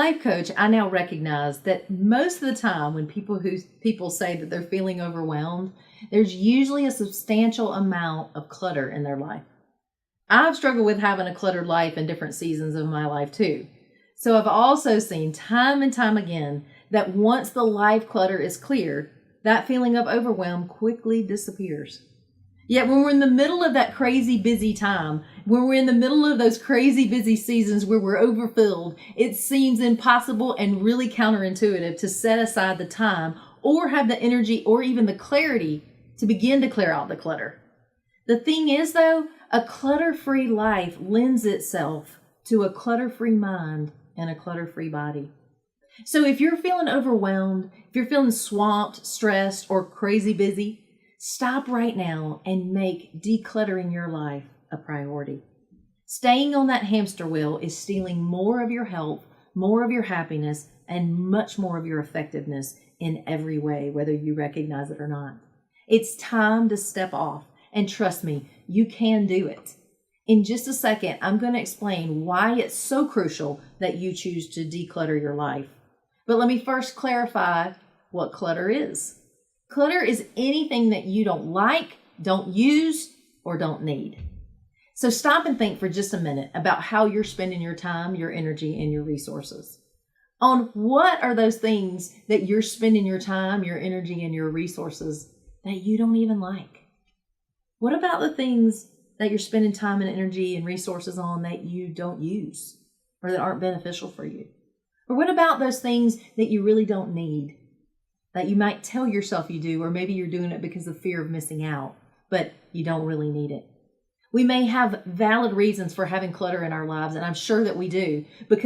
life coach, I now recognize that most of the time when people say that they're feeling overwhelmed, there's usually a substantial amount of clutter in their life. I've struggled with having a cluttered life in different seasons of my life too. So I've also seen time and time again that once the life clutter is cleared, that feeling of overwhelm quickly disappears. Yet when we're in the middle of that crazy busy time, when we're in the middle of those crazy busy seasons where we're overfilled, it seems impossible and really counterintuitive to set aside the time or have the energy or even the clarity to begin to clear out the clutter. The thing is though, a clutter-free life lends itself to a clutter-free mind and a clutter-free body. So if you're feeling overwhelmed, if you're feeling swamped, stressed, or crazy busy, stop right now and make decluttering your life a priority. Staying on that hamster wheel is stealing more of your health, more of your happiness, and much more of your effectiveness in every way, whether you recognize it or not. It's time to step off, and trust me, you can do it. In just a second, I'm going to explain why it's so crucial that you choose to declutter your life. But let me first clarify what clutter is. Clutter is anything that you don't like, don't use, or don't need. So stop and think for just a minute about how you're spending your time, your energy, and your resources. On what are those things that you're spending your time, your energy, and your resources that you don't even like? What about the things that you're spending time and energy and resources on that you don't use or that aren't beneficial for you? Or what about those things that you really don't need, that you might tell yourself you do, or maybe you're doing it because of fear of missing out, but you don't really need it? We may have valid reasons for having clutter in our lives, and I'm sure that we do, but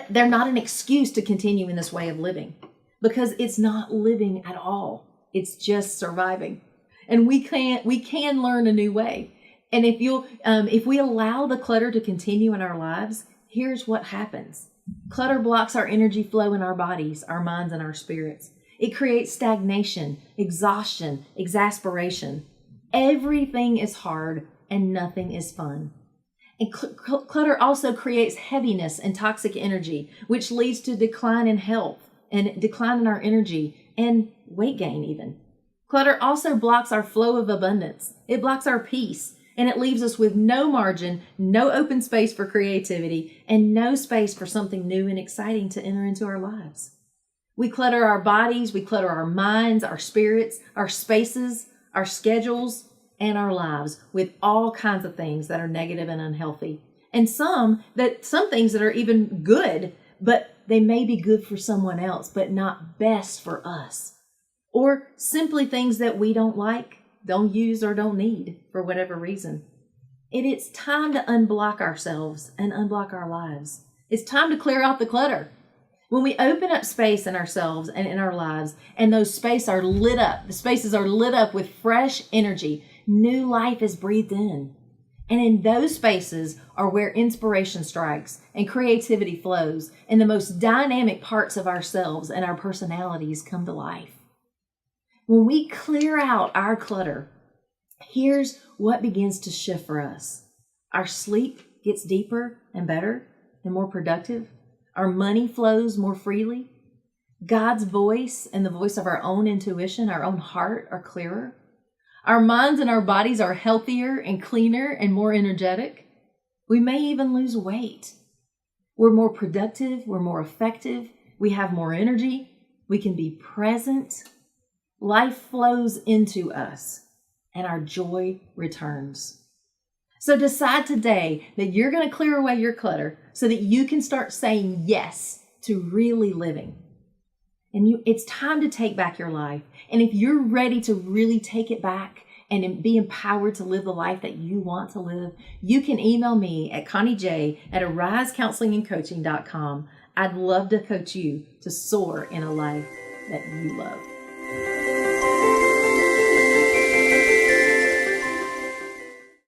they're not an excuse to continue in this way of living, because it's not living at all. It's just surviving. And we can learn a new way. And if we allow the clutter to continue in our lives, here's what happens. Clutter blocks our energy flow in our bodies, our minds, and our spirits. It creates stagnation, exhaustion, exasperation. Everything is hard and nothing is fun. And clutter also creates heaviness and toxic energy, which leads to decline in health and decline in our energy and weight gain even. Clutter also blocks our flow of abundance. It blocks our peace, and it leaves us with no margin, no open space for creativity, and no space for something new and exciting to enter into our lives. We clutter our bodies, we clutter our minds, our spirits, our spaces, our schedules, and our lives with all kinds of things that are negative and unhealthy. And some things that are even good, but they may be good for someone else, but not best for us. Or simply things that we don't like, don't use, or don't need for whatever reason. It's time to unblock ourselves and unblock our lives. It's time to clear out the clutter. When we open up space in ourselves and in our lives, and those spaces are lit up with fresh energy, new life is breathed in. And in those spaces are where inspiration strikes and creativity flows, and the most dynamic parts of ourselves and our personalities come to life. When we clear out our clutter, here's what begins to shift for us. Our sleep gets deeper and better and more productive. Our money flows more freely. God's voice and the voice of our own intuition, our own heart, are clearer. Our minds and our bodies are healthier and cleaner and more energetic. We may even lose weight. We're more productive. We're more effective. We have more energy. We can be present. Life flows into us and our joy returns. So decide today that you're going to clear away your clutter so that you can start saying yes to really living. And it's time to take back your life. And if you're ready to really take it back and be empowered to live the life that you want to live, you can email me at ConnieJ@arisecounselingandcoaching.com. I'd love to coach you to soar in a life that you love.